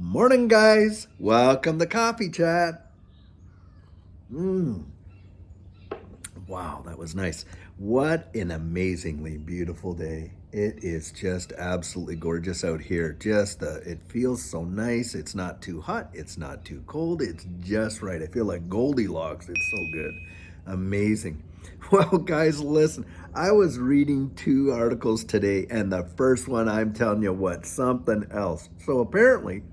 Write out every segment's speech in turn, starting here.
Morning, guys. Welcome to Coffee Chat. Wow, that was nice. What an amazingly beautiful day. It is just absolutely gorgeous out here. It feels so nice. It's not too hot. It's not too cold. It's just right. I feel like Goldilocks. It's so good. Amazing. Well, guys, listen. I was reading two articles today, and the first one, I'm telling you what, something else. So apparently,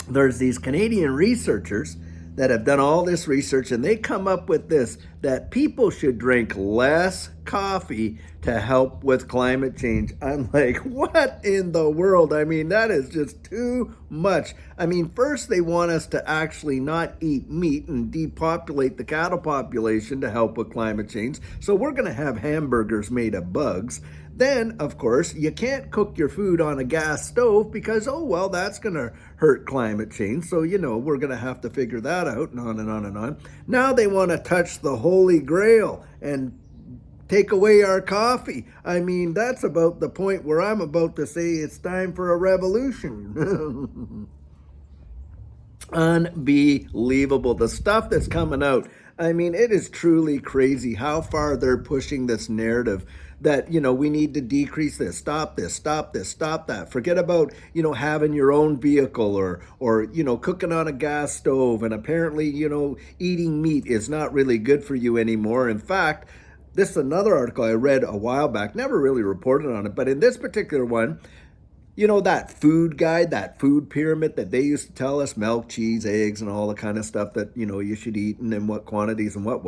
there's these Canadian researchers that have done all this research, and they come up with this, that people should drink less coffee to help with climate change. I'm like, what in the world? I mean, that is just too much. I mean, first they want us to actually not eat meat and depopulate the cattle population to help with climate change. So we're going to have hamburgers made of bugs. Then, of course, you can't cook your food on a gas stove because, oh, well, that's going to hurt climate change. So, we're going to have to figure that out, and on and on and on. Now they want to touch the Holy Grail and take away our coffee. I mean, that's about the point where I'm about to say it's time for a revolution. Unbelievable. The stuff that's coming out. I mean, it is truly crazy how far they're pushing this narrative that, we need to decrease this, stop this, stop this, stop that. Forget about, having your own vehicle or cooking on a gas stove. And apparently, eating meat is not really good for you anymore. In fact, this is another article I read a while back, never really reported on it, but in this particular one, that food guide, that food pyramid that they used to tell us, milk, cheese, eggs, and all the kind of stuff that, you should eat and in what quantities and what.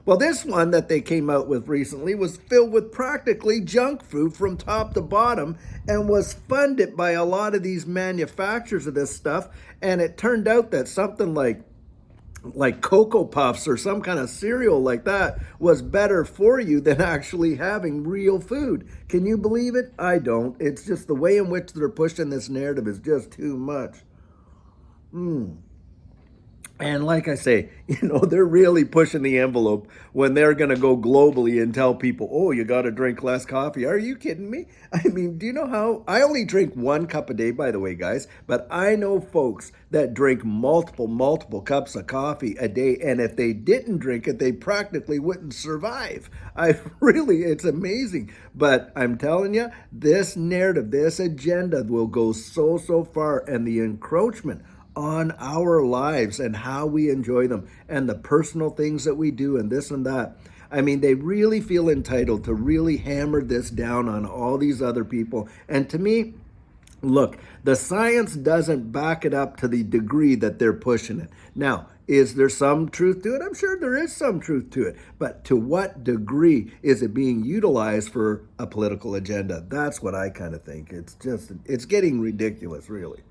Well, this one that they came out with recently was filled with practically junk food from top to bottom and was funded by a lot of these manufacturers of this stuff. And it turned out that something like Cocoa Puffs or some kind of cereal like that was better for you than actually having real food. Can you believe it? I don't. It's just the way in which they're pushing this narrative is just too much. And like I say, they're really pushing the envelope when they're going to go globally and tell people, oh, you got to drink less coffee. Are you kidding me? I mean, do you know how? I only drink 1 cup a day, by the way, guys. But I know folks that drink multiple cups of coffee a day. And if they didn't drink it, they practically wouldn't survive. It's amazing. But I'm telling you, this narrative, this agenda will go so far. And the encroachment on our lives and how we enjoy them and the personal things that we do and this and that. I mean, they really feel entitled to really hammer this down on all these other people. And to me, look, the science doesn't back it up to the degree that they're pushing it. Now, is there some truth to it? I'm sure there is some truth to it. But to what degree is it being utilized for a political agenda? That's what I kind of think. It's getting ridiculous, really.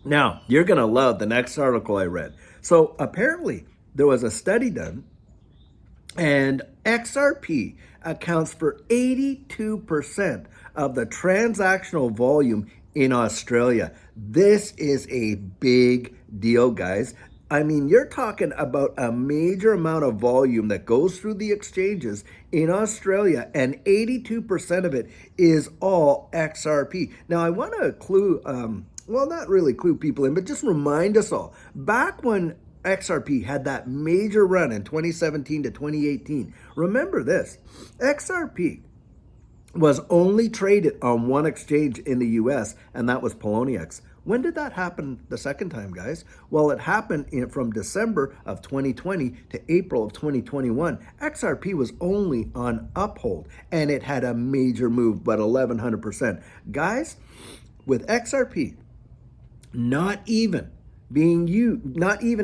Now, you're going to love the next article I read. So apparently, there was a study done, and XRP accounts for 82% of the transactional volume in Australia. This is a big deal, guys. I mean, you're talking about a major amount of volume that goes through the exchanges in Australia, and 82% of it is all XRP. Now, I want to not really clue people in, but just remind us all. Back when XRP had that major run in 2017 to 2018, remember this, XRP was only traded on one exchange in the US, and that was Poloniex. When did that happen the second time, guys? Well, it happened from December of 2020 to April of 2021. XRP was only on Uphold, and it had a major move, about 1,100%. Guys, with XRP, not even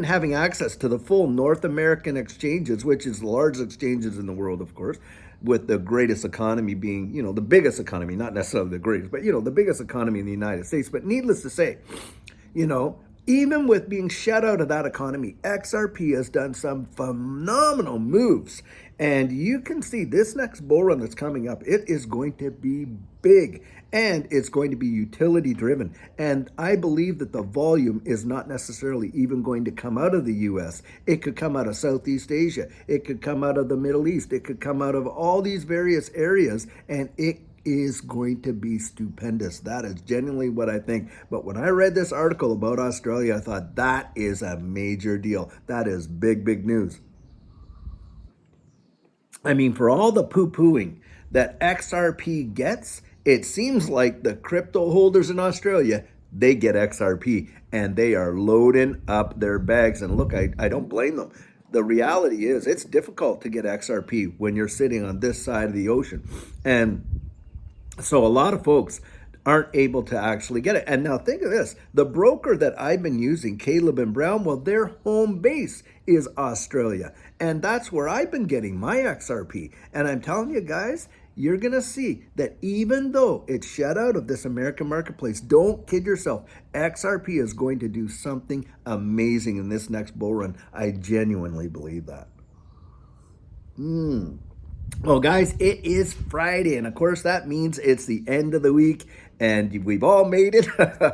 having access to the full North American exchanges, which is the largest exchanges in the world, of course, with the greatest economy being, the biggest economy, not necessarily the greatest, but, the biggest economy in the United States. But needless to say, even with being shut out of that economy, XRP has done some phenomenal moves. And you can see this next bull run that's coming up, it is going to be big. And it's going to be utility driven. And I believe that the volume is not necessarily even going to come out of the US. It could come out of Southeast Asia. It could come out of the Middle East. It could come out of all these various areas. And it is going to be stupendous. That is genuinely what I think. But when I read this article about Australia, I thought that is a major deal. That is big, big news. I mean, for all the poo pooing that XRP gets, it seems like the crypto holders in Australia, they get XRP and they are loading up their bags. And look, I don't blame them. The reality is, it's difficult to get XRP when you're sitting on this side of the ocean. And so a lot of folks aren't able to actually get it. And now think of this, the broker that I've been using, Caleb and Brown, well, their home base is Australia. And that's where I've been getting my XRP. And I'm telling you guys, you're going to see that even though it's shut out of this American marketplace, don't kid yourself, XRP is going to do something amazing in this next bull run. I genuinely believe that. Well, guys, it is Friday, and of course that means it's the end of the week, and we've all made it,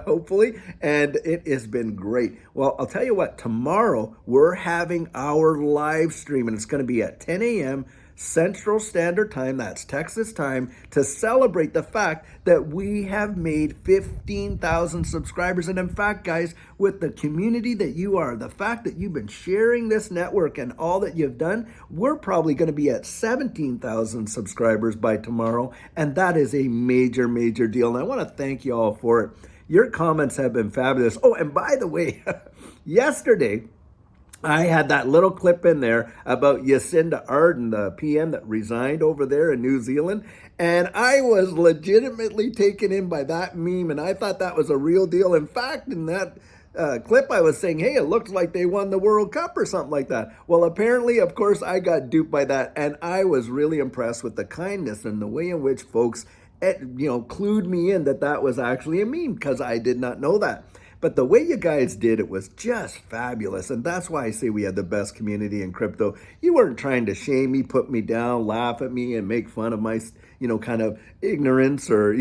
hopefully, and it has been great. Well, I'll tell you what, tomorrow we're having our live stream, and it's going to be at 10 a.m. Central Standard Time, that's Texas time, to celebrate the fact that we have made 15,000 subscribers. And in fact, guys, with the community that you are, the fact that you've been sharing this network and all that you've done, we're probably going to be at 17,000 subscribers by tomorrow. And that is a major, major deal. And I want to thank you all for it. Your comments have been fabulous. Oh, and by the way, yesterday, I had that little clip in there about Jacinda Ardern, the PM that resigned over there in New Zealand. And I was legitimately taken in by that meme. And I thought that was a real deal. In fact, in that clip, I was saying, hey, it looks like they won the World Cup or something like that. Well, apparently, of course, I got duped by that. And I was really impressed with the kindness and the way in which folks, clued me in that that was actually a meme, because I did not know that. But the way you guys did it was just fabulous. And that's why I say we had the best community in crypto. You weren't trying to shame me, put me down, laugh at me, and make fun of my, kind of ignorance or,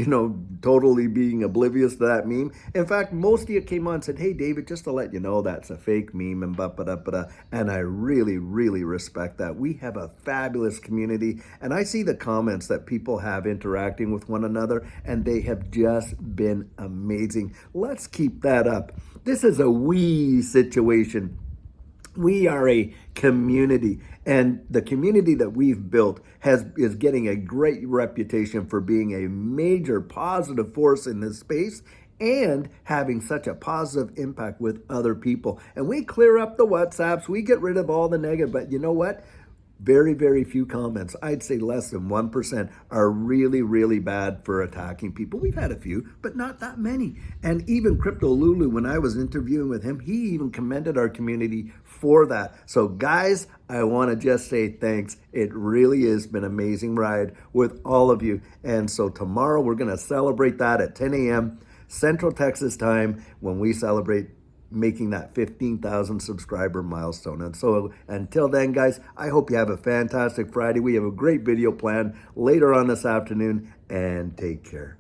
totally being oblivious to that meme. In fact, most of you came on and said, hey, David, just to let you know, that's a fake meme and ba-ba-da-ba-da. And I really, really respect that. We have a fabulous community. And I see the comments that people have interacting with one another, and they have just been amazing. Let's keep that up. This is a we situation. We are a community, and the community that we've built is getting a great reputation for being a major positive force in this space and having such a positive impact with other people. And we clear up the WhatsApps, we get rid of all the negative, but you know what? Very, very few comments, I'd say less than 1%, are really, really bad for attacking people. We've had a few, but not that many. And even Crypto Lulu, when I was interviewing with him, he even commended our community for that. So guys, I want to just say thanks. It really has been an amazing ride with all of you. And so tomorrow we're going to celebrate that at 10 a.m. Central Texas time, when we celebrate making that 15,000 subscriber milestone. And so until then, guys, I hope you have a fantastic Friday. We have a great video planned later on this afternoon, and take care.